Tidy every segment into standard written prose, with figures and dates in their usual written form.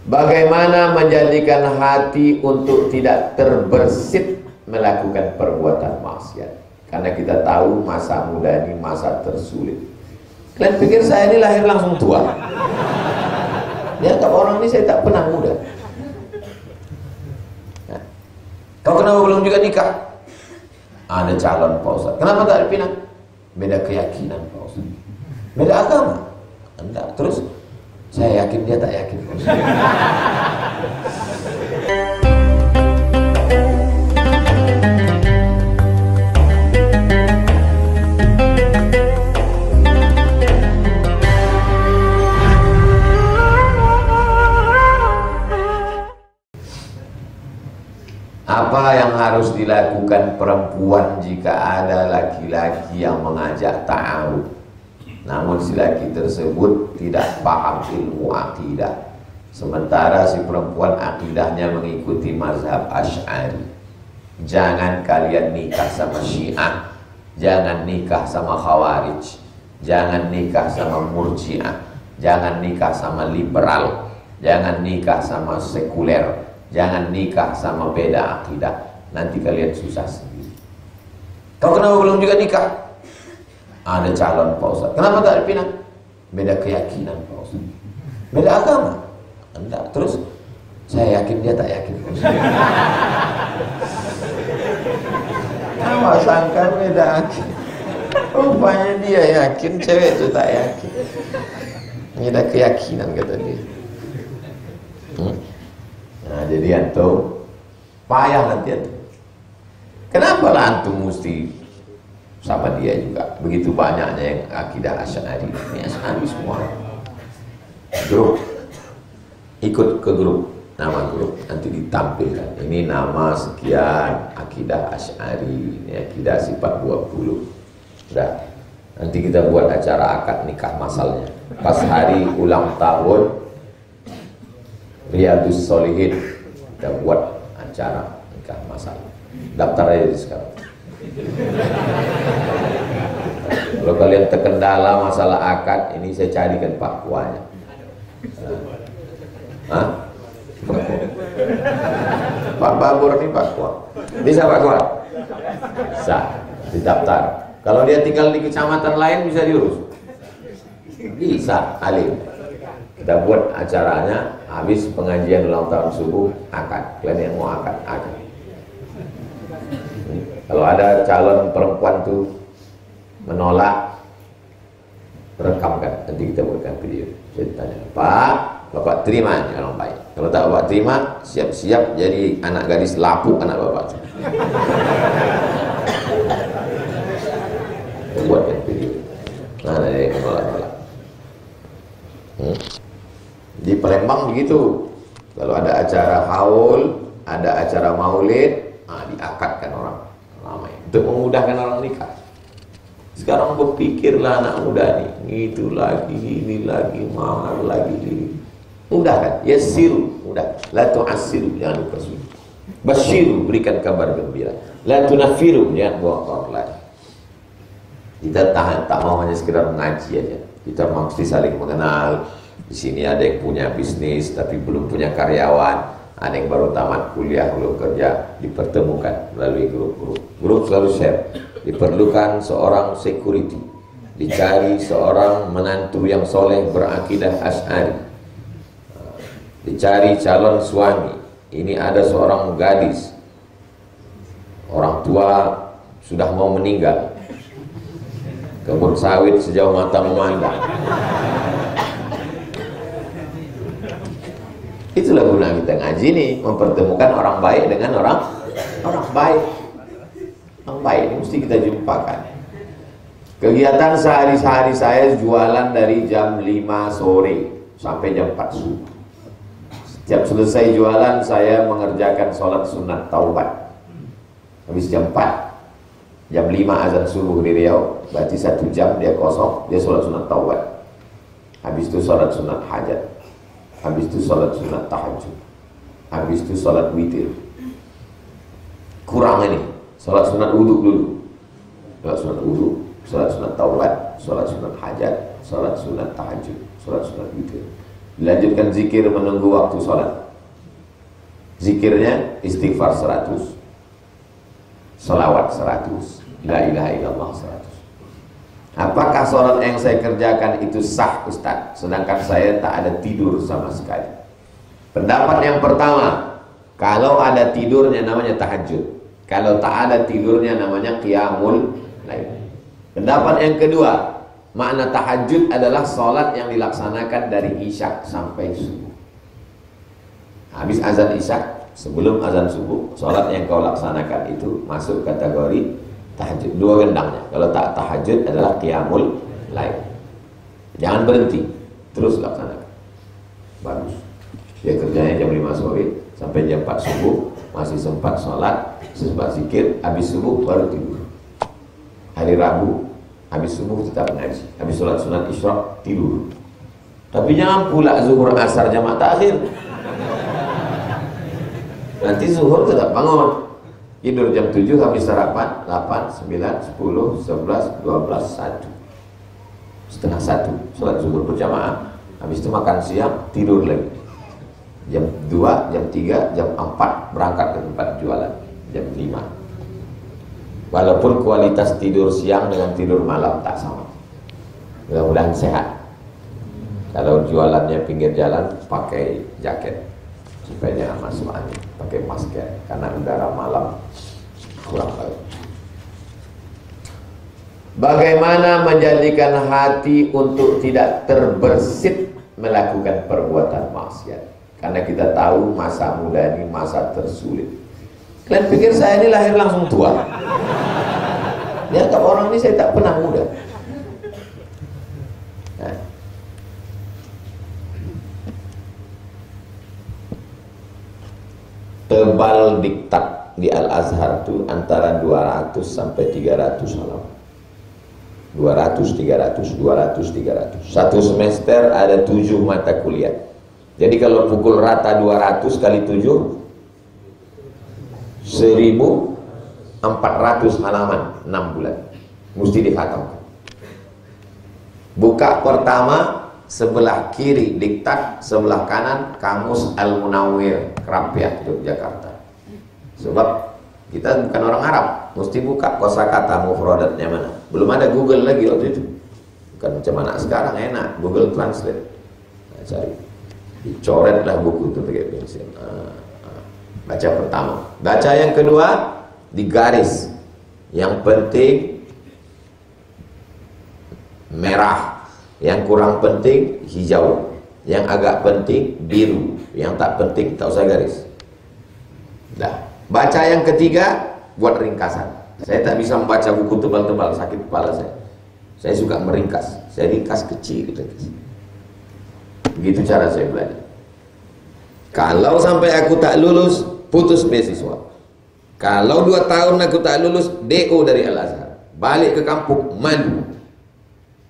Bagaimana menjadikan hati untuk tidak terbersit melakukan perbuatan maksiat? Karena kita tahu masa muda ini masa tersulit. Kalian pikir saya ini lahir langsung tua? Ya, kalau orang ini saya tak pernah muda. Nah, kau kenapa belum juga nikah? Ada calon Pak Ustaz. Kenapa tak dipinang? Beda keyakinan Pak Ustaz. Beda agama. Enggak. Terus saya yakin dia tak yakin. Apa yang harus dilakukan perempuan jika ada laki-laki yang mengajak ta'aruf, namun si laki tersebut tidak paham ilmu akidah, sementara si perempuan akidahnya mengikuti mazhab Asy'ari? Jangan kalian nikah sama Syiah, jangan nikah sama Khawarij, jangan nikah sama Murji'ah, jangan nikah sama liberal, jangan nikah sama sekuler, jangan nikah sama beda akidah, nanti kalian susah sendiri. Kau kenapa belum juga nikah? Ada calon Pak Ustaz. Kenapa tak dipinang? Beda keyakinan Pak Ustaz. Beda agama. Enggak. Terus saya yakin dia tak yakin. Apa sangka beda akidah? Rupanya dia yakin, cewek itu tak yakin. Beda keyakinan kata dia. Nah, jadi antum payah nanti antum. Kenapa lah antum mesti sama dia juga? Begitu banyaknya yang akidah Asy'ari. Ini Asy'ari semua. Grup, ikut ke grup, nama grup nanti ditampilkan. Ini nama sekian akidah Asy'ari, ini akidah sifat 20. Udah, nanti kita buat acara akad nikah masalnya. Pas hari ulang tahun Riyadus Shalihin, kita buat acara nikah masal. Daftar aja sekarang. Kalau kalian terkendala masalah akad, ini saya carikan Pak Kuanya. Hah? Pak Babur ini Pak Kua. Bisa Pak Kua? Bisa, didaftar. Kalau dia tinggal di kecamatan lain bisa diurus. Bisa, alim. Kita buat acaranya, habis pengajian ulang tahun subuh, akad. Kalian yang mau akad, akad. Kalau ada calon perempuan tuh menolak, rekamkan. Nanti kita buatkan video. Saya tanya, Pak, Bapak terima ini orang baik. Kalau tak Bapak terima, siap-siap jadi anak gadis lapuk anak Bapak. Kita buatkan video. Nah, ada yang menolak-nolak. Di Palembang begitu. Kalau ada acara haul, ada acara maulid, diakadkan orang ramai untuk memudahkan orang nikah. Sekarang berpikirlah anak muda nih, itu lagi, ini lagi, mahal lagi, ini. Mudah kan? Yassiru, mudah. La tu'assiru, jangan dipersulit. Basyiru, berikan kabar gembira. La tunafiru, jangan buang orang lain. Kita tak mau hanya sekedar mengaji aja. Kita mesti saling mengenal. Di sini ada yang punya bisnis tapi belum punya karyawan, ada yang baru tamat kuliah belum kerja, dipertemukan melalui grup-grup. Grup selalu share. Diperlukan seorang security, dicari seorang menantu yang soleh berakidah Asy'ari, dicari calon suami. Ini ada seorang gadis, orang tua sudah mau meninggal, kebun sawit sejauh mata memandang. Itulah guna kita ngaji nih, mempertemukan orang baik dengan orang baik. Orang baik ini mesti kita jumpakan. Kegiatan sehari-hari saya jualan dari jam 5 sore sampai jam 4 subuh. Setiap selesai jualan saya mengerjakan sholat sunat taubat. Habis jam 4, jam 5 azan subuh di Riau, berarti 1 jam dia kosong, dia sholat sunat taubat. Habis itu sholat sunat hajat. Habis itu sholat sunat tahajud. Habis itu sholat witir. Kurang ini, sholat sunat wudhu dulu. Sholat sunat wudhu, sholat sunat taubat, sholat sunat hajat, sholat sunat tahajud, sholat sunat witir. Dilanjutkan zikir menunggu waktu sholat. Zikirnya istighfar 100, salawat 100, la ilaha illallah 100. Apakah sholat yang saya kerjakan itu sah, Ustaz? Sedangkan saya tak ada tidur sama sekali. Pendapat yang pertama, kalau ada tidurnya namanya tahajud. Kalau tak ada tidurnya namanya qiyamul lail. Pendapat yang kedua, makna tahajud adalah sholat yang dilaksanakan dari isya sampai subuh. Habis azan isya, sebelum azan subuh, sholat yang kau laksanakan itu masuk kategori tahajud. Dua gendangnya. Kalau tak tahajud adalah qiyamul lail. Jangan berhenti, terus laksanakan. Bagus. Dia kerjanya jam 5 sore sampai jam 4 subuh, masih sempat sholat, sempat zikir, habis subuh baru tidur. Hari Rabu habis subuh tetap ngaji, habis sholat sunat isyraq tidur. Tapi jangan pula zuhur asar jamaah takhir. Nanti zuhur tetap bangun, tidur jam 7, habis sarapan 8, 9, 10, 11, 12, 1 setengah 1 sholat zuhur berjamaah. Habis itu makan siang, tidur lagi jam 2, jam 3, jam 4 berangkat ke tempat jualan jam 5. Walaupun kualitas tidur siang dengan tidur malam tak sama. Mudah-mudahan sehat. Kalau jualannya pinggir jalan, pakai jaket supaya jangan masuk angin, pakai masker karena udara malam kurang baik. Bagaimana menjadikan hati untuk tidak terbersit melakukan perbuatan maksiat? Karena kita tahu masa muda ini masa tersulit. Kalian pikir saya ini lahir langsung tua? Ya, kalau orang ini saya tak pernah muda. Nah. Tebal diktat di Al-Azhar itu antara 200 sampai 300 halaman. 200, 300, 200, 300. Satu semester ada 7 mata kuliah. Jadi kalau pukul rata 200 kali 7 1400 halaman 6 bulan mesti dikhatamkan. Buka pertama sebelah kiri diktat, sebelah kanan Kamus Al-Munawwir Krapiak Yogyakarta. Sebab kita bukan orang Arab, mesti buka kosakata mufradatnya mana. Belum ada Google lagi waktu itu. Bukan macam anak sekarang enak Google Translate. Nah, cari, dicoretlah buku itu pakai pensil. Baca pertama. Baca yang kedua digaris. Yang penting merah, yang kurang penting hijau, yang agak penting biru, yang tak penting tak usah garis. Dah. Baca yang ketiga, buat ringkasan. Saya tak bisa membaca buku tebal-tebal, sakit kepala saya. Saya suka meringkas. Saya ringkas kecil. Begitu cara saya belajar. Kalau sampai aku tak lulus, putus beasiswa. Kalau 2 tahun aku tak lulus, DO dari Al-Azhar. Balik ke kampung, malu.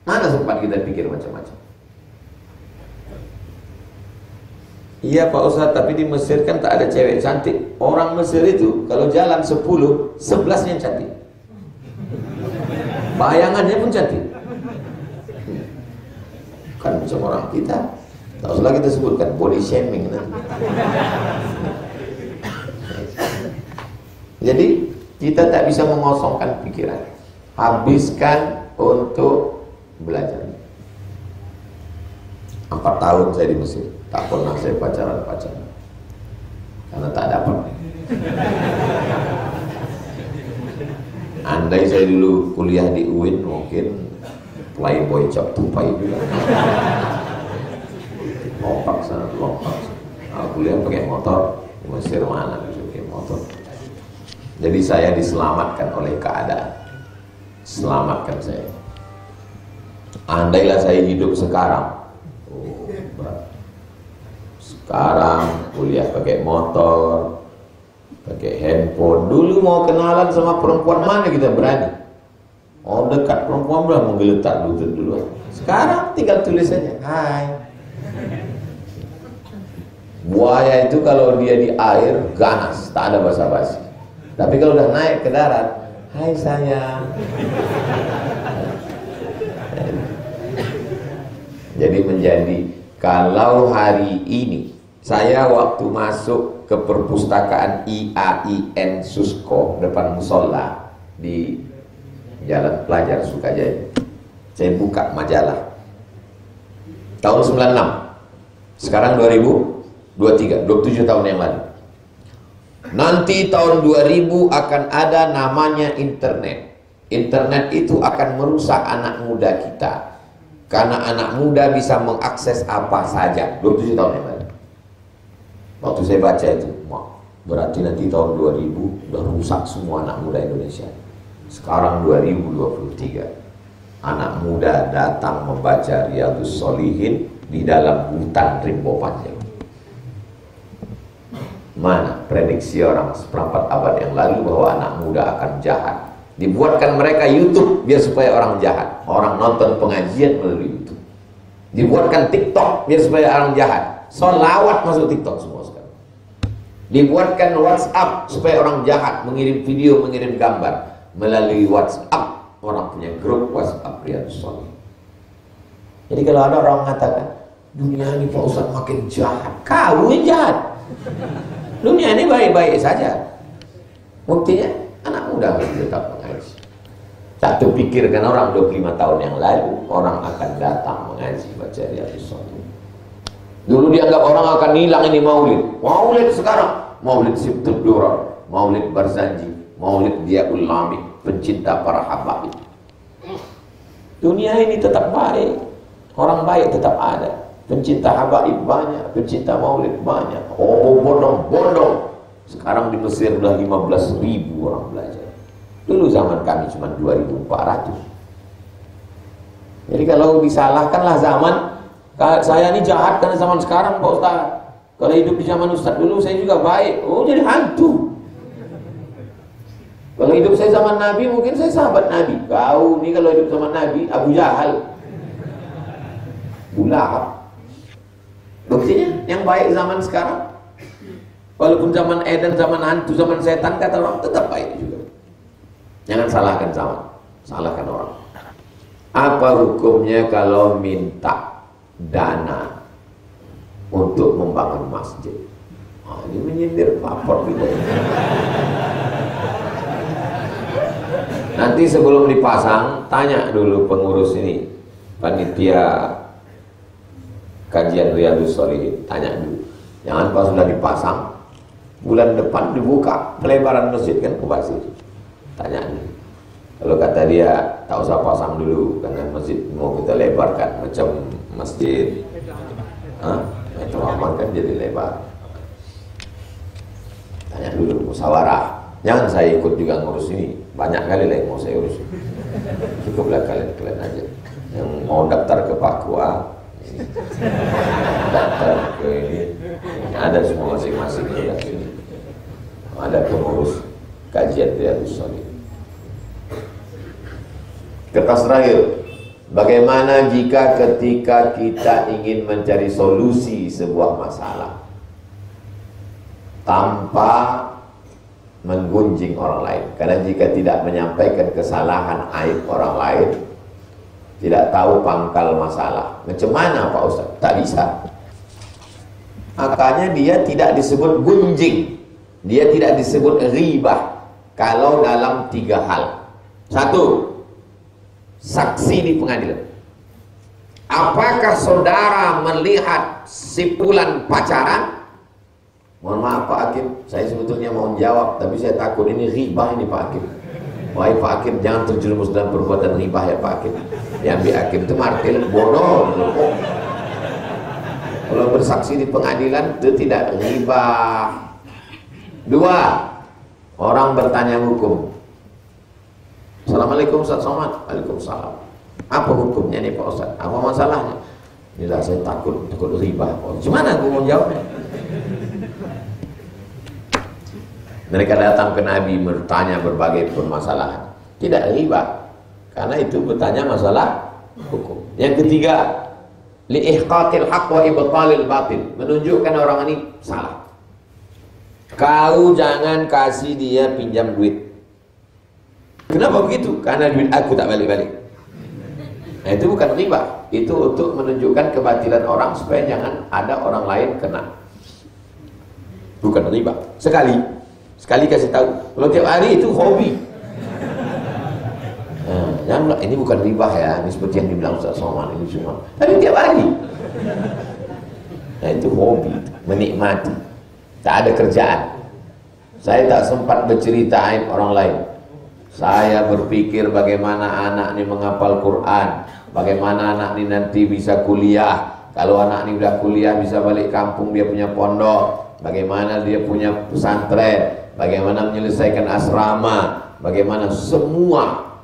Mana sempat kita pikir macam-macam? Iya Pak Ustadz, tapi di Mesir kan tak ada cewek cantik. Orang Mesir itu kalau jalan 10, 11 yang cantik. Bayangannya pun cantik. Kan macam orang kita. Tak usah kita sebutkan body shaming nanti. Jadi kita tak bisa mengosongkan pikiran. Habiskan untuk belajar. 4 tahun saya di Mesir, tak pernah saya pacaran karena tak dapat. Andai saya dulu kuliah di UIN, mungkin playboy cap tupai juga. Lompat sana, lompat. Kuliah pakai motor, di Mesir mana bisa pakai motor. Jadi saya diselamatkan oleh keadaan. Selamatkan saya. Andailah saya hidup sekarang. Sekarang kuliah pakai motor, pakai handphone. Dulu mau kenalan sama perempuan mana kita berani. Oh dekat perempuan berani menggeletak lutut dulu. Sekarang tinggal tulis saja, hai. Buaya itu kalau dia di air ganas, tak ada basa-basi. Tapi kalau udah naik ke darat, hai sayang. Jadi menjadi Kalau hari ini saya waktu masuk ke perpustakaan IAIN Susko depan musola di Jalan Pelajar Sukajaya, saya buka majalah tahun 96, sekarang 2023, 27 tahun yang lalu. Nanti tahun 2000 akan ada namanya internet. Internet itu akan merusak anak muda kita, karena anak muda bisa mengakses apa saja. 27 tahun yang lalu waktu saya baca itu, berarti nanti tahun 2000 udah rusak semua anak muda Indonesia. Sekarang 2023, anak muda datang membaca Riyadhus Shalihin di dalam hutan Rimbo Panjang. Mana prediksi orang seperempat abad yang lalu bahwa anak muda akan jahat? Dibuatkan mereka YouTube biar supaya orang jahat. Orang nonton pengajian melalui YouTube. Dibuatkan TikTok biar supaya orang jahat. Sholawat masuk TikTok semua sekarang. Dibuatkan WhatsApp supaya orang jahat mengirim video, mengirim gambar melalui WhatsApp. Orang punya grup WhatsApp Riyadhus Shalihin. Jadi kalau ada orang mengatakan dunia ini Pak Ustaz makin jahat, kau yang jahat. Dunia ini baik-baik saja. Buktinya anak muda harus tetap mengaji. Tak terpikirkan orang 25 tahun yang lalu orang akan datang mengaji baca Riyadhus Shalihin. Dulu dianggap orang akan hilang ini maulid. Maulid sekarang, maulid Sibtud Durar, maulid Barzanji, maulid Diaul Lami, pencinta para habaib. Dunia ini tetap baik, orang baik tetap ada. Pencinta habaib banyak, pencinta maulid banyak. Oh, bondong-bondong. Sekarang di Mesir udah 15.000 orang belajar. Dulu zaman kami cuma 2.400. Jadi kalau disalahkanlah zaman, saya ini jahat karena zaman sekarang Pak Ustaz. Kalau hidup di zaman Ustaz dulu saya juga baik. Oh, jadi hantu. Kalau hidup saya zaman Nabi mungkin saya sahabat Nabi. Kau ini kalau hidup zaman Nabi Abu Jahal, Abu Lahab. Buktinya yang baik zaman sekarang, walaupun zaman Eden, zaman hantu, zaman setan, kata orang tetap baik juga. Jangan salahkan zaman, salahkan orang. Apa hukumnya kalau minta dana untuk membangun masjid? Ini menyindir papor gitu. Nanti sebelum dipasang, tanya dulu pengurus ini, panitia kajian Riyadhus Shalihin, tanya dulu. Jangan pas sudah dipasang, bulan depan dibuka pelebaran masjid kan pasti. Tanya dulu. Kalau kata dia tak usah pasang dulu karena masjid mau kita lebarkan macam masjid Metro Aman kan jadi lebar. Tanya dulu, musyawarah. Jangan saya ikut juga ngurus ini, banyak kali lah yang mau saya urus. Cukuplah kalian aja yang mau daftar ke Papua, daftar ke ini, ada semua masing-masing ya. Ada pengurus kajian Riyadhus Shalihin. Kertas terakhir, bagaimana jika ketika kita ingin mencari solusi sebuah masalah tanpa menggunjing orang lain? Karena jika tidak menyampaikan kesalahan aib orang lain, tidak tahu pangkal masalah, macam mana Pak Ustaz? Tak bisa. Makanya dia tidak disebut gunjing, dia tidak disebut ghibah kalau dalam 3 hal. 1, saksi di pengadilan. Apakah saudara melihat si fulan pacaran? Mohon maaf Pak Hakim, saya sebetulnya mau jawab, tapi saya takut ini ghibah ini Pak Hakim. Wahai Pak Hakim, jangan terjerumus dalam perbuatan ghibah ya Pak Hakim. Yang Bi Hakim itu martil bodoh. Kalau bersaksi di pengadilan itu tidak ghibah. 2, orang bertanya hukum. Assalamualaikum Ustaz Somad. Waalaikumsalam. Apa hukumnya nih Pak Ustaz? Apa masalahnya? Inilah saya takut ghibah. Gimana aku mau jawabnya? Mereka datang ke Nabi bertanya berbagai permasalahan. Tidak ghibah, karena itu bertanya masalah hukum. Yang ketiga, liihqaqil haqq wa ibtalil batil, menunjukkan orang ini salah. Kau jangan kasih dia pinjam duit. Kenapa begitu? Karena duit aku tak balik-balik. Nah, itu bukan riba, itu untuk menunjukkan kebatilan orang supaya jangan ada orang lain kena. Bukan riba. Sekali kasih tahu. Kalau tiap hari itu hobi. Nah, jangan ini bukan riba ya, ini seperti yang dibilang Ustaz Somad ini semua. Tapi tiap hari. Nah, itu hobi, menikmati. Tak ada kerjaan. Saya tak sempat bercerita aib orang lain. Saya berpikir bagaimana anak ini menghafal Quran, bagaimana anak ini nanti bisa kuliah. Kalau anak ini udah kuliah bisa balik kampung, dia punya pondok, bagaimana dia punya pesantren, bagaimana menyelesaikan asrama, bagaimana semua,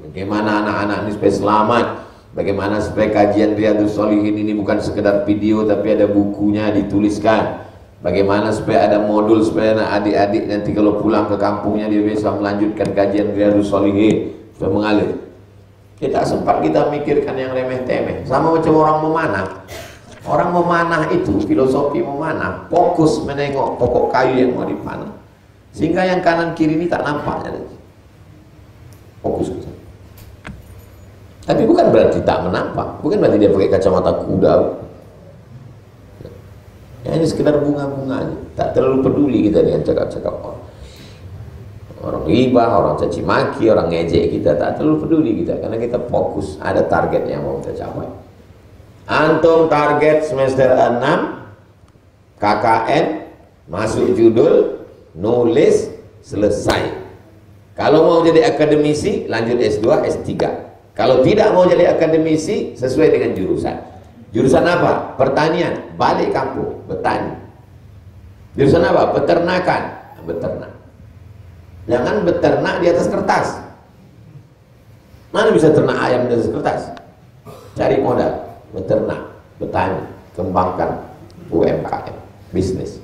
bagaimana anak-anak ini supaya selamat, bagaimana supaya kajian Riyadhus Shalihin ini bukan sekedar video tapi ada bukunya dituliskan. Bagaimana supaya ada modul supaya adik-adik nanti kalau pulang ke kampungnya dia bisa melanjutkan kajian Riyadhus Shalihin supaya mengalir. Kita sempat kita mikirkan yang remeh-temeh. Sama macam orang memanah. Orang memanah itu filosofi memanah, fokus menengok pokok kayu yang mau dipanah, sehingga yang kanan kiri ini tak nampaknya. Fokus ke sana. Tapi bukan berarti tak menampak, bukan berarti dia pakai kacamata kuda. Ya, ini sekedar bunga-bunga aja. Tak terlalu peduli kita dengan cakap-cakap orang. Orang ghibah, orang caci maki, orang ngejek kita, tak terlalu peduli kita karena kita fokus ada target yang mau kita capai. Antum target semester 6 KKN, masuk judul, nulis, selesai. Kalau mau jadi akademisi lanjut S2, S3. Kalau tidak mau jadi akademisi sesuai dengan jurusan. Jurusan apa? Pertanian, balik kampung, bertani. Jurusan apa? Peternakan, beternak. Jangan beternak di atas kertas. Mana bisa ternak ayam di atas kertas? Cari modal, beternak, bertani, kembangkan UMKM, bisnis.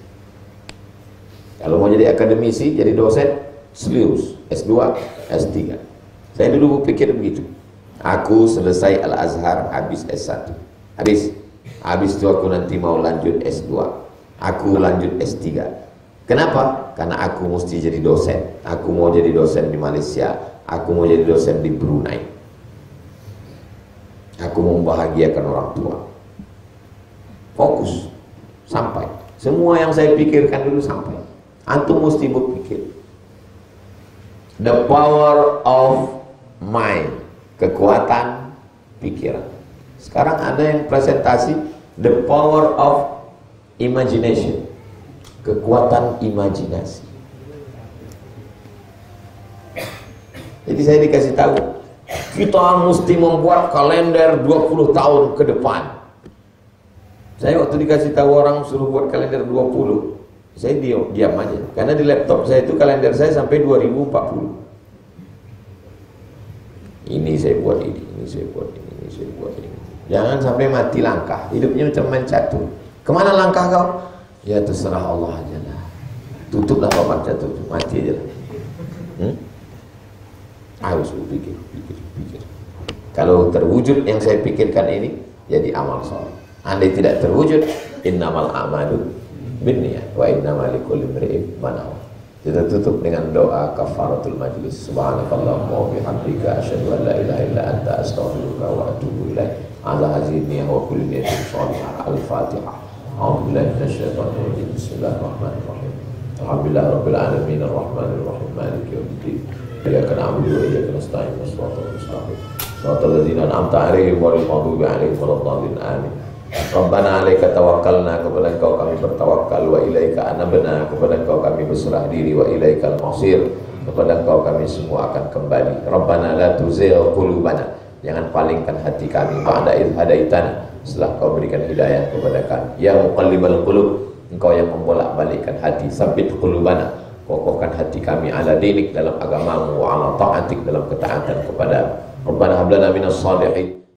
Kalau mau jadi akademisi, jadi dosen, serius, S2, S3. Saya dulu berpikir begitu. Aku selesai Al-Azhar, habis S1. Habis itu aku nanti mau lanjut S2. Aku lanjut S3. Kenapa? Karena aku mesti jadi dosen. Aku mau jadi dosen di Malaysia. Aku mau jadi dosen di Brunei. Aku mau membahagiakan orang tua. Fokus. Sampai. Semua yang saya pikirkan dulu sampai. Antum mesti berpikir. The power of mind. Kekuatan pikiran. Sekarang ada yang presentasi the power of imagination. Kekuatan imajinasi. Jadi saya dikasih tahu, kita mesti membuat kalender 20 tahun ke depan. Saya waktu dikasih tahu orang suruh buat kalender 20, saya diam aja. Karena di laptop saya itu kalender saya sampai 2040. Ini saya buat ini saya buat ini saya buat ini. Jangan sampai mati langkah. Hidupnya macam main catur. Kemana langkah kau? Ya terserah Allah aja lah. Tutuplah papan catur, mati aja lah. Harus pikir. Kalau terwujud yang saya pikirkan ini, jadi amal soleh. Andai tidak terwujud, innamal a'malu binniyat wa innamal likulli imri'in ma nawa. Kita tutup dengan doa kafaratul majlis. Subhanakallahumma wa bihamdika asyhadu an la ilaha illa anta astaghfiruka wa atubu ilaik. Ala hazini wa kulli niyatin shalihah. Al-Fatihah. A'udzu billahi minasyaitonir rajim. Bismillahirrahmanirrahim. Alhamdulillahi rabbil alamin arrahmanir rahim maliki yaumiddin. Iyyaka na'budu wa iyyaka nasta'in. Shiratal mustaqim. Shiratal ladzina an'amta 'alaihim ghairil maghdubi 'alaihim waladdallin. Amin. Rabbana 'alaika tawakkalna, kepada Engkau kami bertawakal, wa ilaika anabna, kepada Engkau kami berserah diri, wa ilaikal masir, kepada Engkau kami semua akan kembali. Rabbana la tuzigh qulubana, jangan palingkan hati kami ba'da idh hadaitana, setelah Kau berikan hidayah kepada kami. Ya muqallibal qulub, Engkau yang membolak-balikkan hati, sabbit qulubana, kokohkan hati kami ala dinik, dalam agamamu, wa ala ta'atik, dalam ketaatan kepada. Rabbana hab lana minas shalihin.